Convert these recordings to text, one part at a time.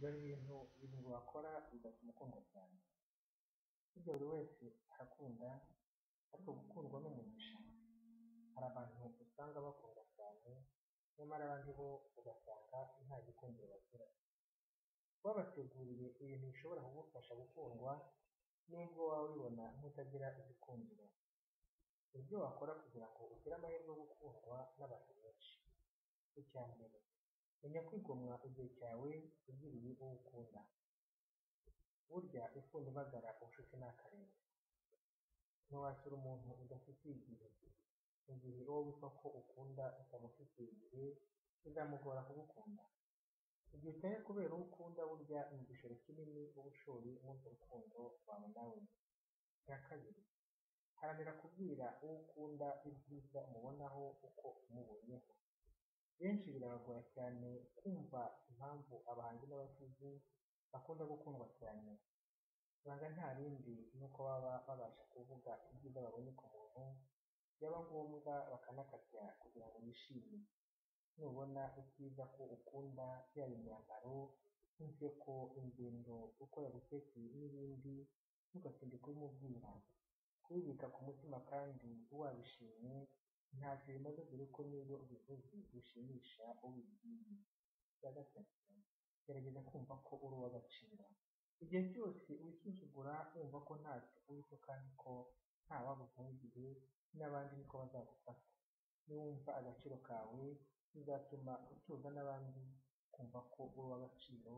Dore ibintu birindwi wakora bigatuma ukundwa cyane. Burya buri wese arakunda, ariko gukundwa ni umugisha. Hari abantu usanga bakunda cyane, nyamara abandi bo ugasanga nta gikundiro bagira. Wabateguriye ibintu bishobora kugufasha gukundwa, nubwo waba ubibona nk'utagira igikundiro. Ibyo wakora kugira ngo ugire amahirwe yo gukundwa n'abantu benshi. Icya mbere, menya kwigomwa igihe cyawe ugiriye uwo ukunda. Burya ifuni ibagara ubucuti ni akarere. Ntiwasura umuntu udafitiye igihe. Mu gihe uwo witwa ko ukunda utamufitiye igihe, bizamugora kugukunda. Igihe utaye kubera uwo ukunda burya ni igishoro kinini uba ushoye muri urwo rukundo rwawe nawe. Icya kabiri, haranira kubwira uwo ukunda ibyiza umubonaho uko umubonyeho. Benshi birabagora cyane kumva impamvu abahanzi n'abasizi bakunda gukundwa cyane. Ibanga nta rindi ni uko baba babasha kuvuga ibyiza babonye ku muntu, byaba ngombwa bakanakabya kugira ngo yishime. Nubona icyiza ko ukunda, yaba imyambaro, inseko, ingendo, uko yagutekeye n'ibindi, ntugatinde kubimubwira. Kubibika ku mutima kandi wabishimye ntacyo bimaze dore ko n'iyo ubivuze bishimisha ubibwiye. Icya gatatu, gerageza kumva ko uri uw'agaciro. Igihe cyose wisuzugura wumva ko ntacyo uri kandi ko ntawaguha igihe, n'abandi niko bazagufata. Niwumva agaciro kawe bizatuma utuza n'abandi kumva ko uri uw'agaciro,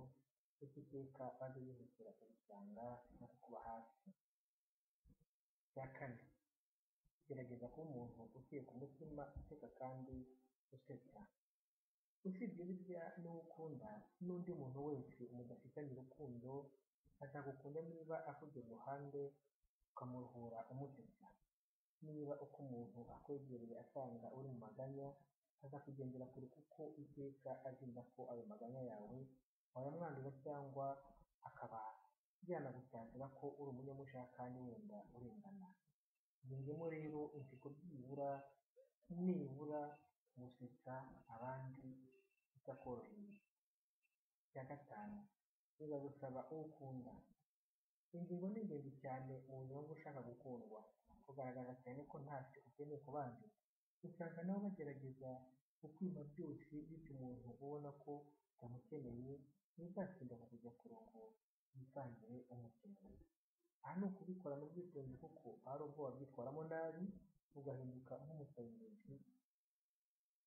ndetse iteka bajye bihutira kubisanga no kukuba hafi. Icya kane, gerageza kuba umuntu utuye ku mutima, useka kandi usetsa. Usibye birya n'uwo ukunda, n'undi muntu wese mudafitanye urukundo azagukunda niba akujya iruhande ukamuruhura umusetsa. Niba uko umuntu akwegereye asanga uri mu maganya, azakugendera kure kuko iteka azinda ko ayo maganya yawe wayamwanduza cyangwa akaba yanagutatira ko uri umunyamushaka kandi wenda urengana. Yungemo rero inseko nibura gusetsa abandi bitakoroheye. Icya gatanu, bizagusaba uwo ukunda. Ingingo ni ingenzi cyane mu buzima bw'ushaka gukundwa. Kugaragaza cyane ko ntacyo ukeneye ku bandi, usanga nabo bagerageza kukwima byose, bityo umuntu ubona ko utamukeneye ntibizatinda kukujya ku rugo yisangire umukeneye. Aha ni ukubikora mu bwitonzi kuko hari ubwo wabyitwaramo nabi, ugahinduka nk'umusazi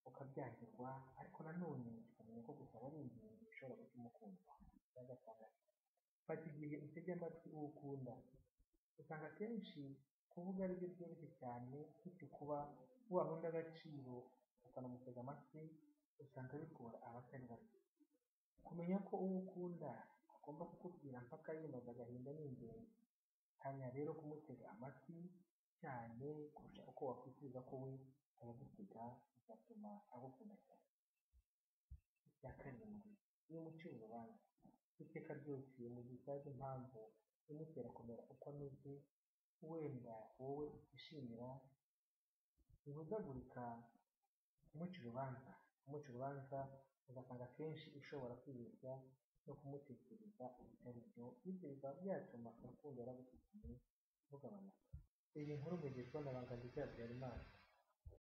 ukabyangirwa, ariko nanone tukamenya ko gusaba ari ingenzi bishobora gutuma ukundwa. Icya gatandatu, fata igihe utege amatwi uwo ukunda. Usanga akenshi kuvuga ari byo byoroshye cyane, bityo kuba waha undi agaciro ukanamutega amatwi usanga bigora abatari bake. Kumenya ko uwo ukunda agomba kukubwira mpaka yimaze agahinda ni ingenzi. Hanya rero kumutega amatwi cyane kurusha uko wakwifuza ko we ayagutega, bizatuma agukunda cyane. Icya karindwi, iyo umucira urubanza. Iteka ryose mu gihe utazi impamvu imutera kumera uko ameze, wenda wowe utishimira, bihuzagurika kumuca urubanza ugasanga akenshi ushobora kwibeshya no kumutekereza ibitari byo, bityo bikaba byatuma urukundo yaragufitiye rugabanuka. Iyi nkuru mugezwa na Bangandija Habyarimana.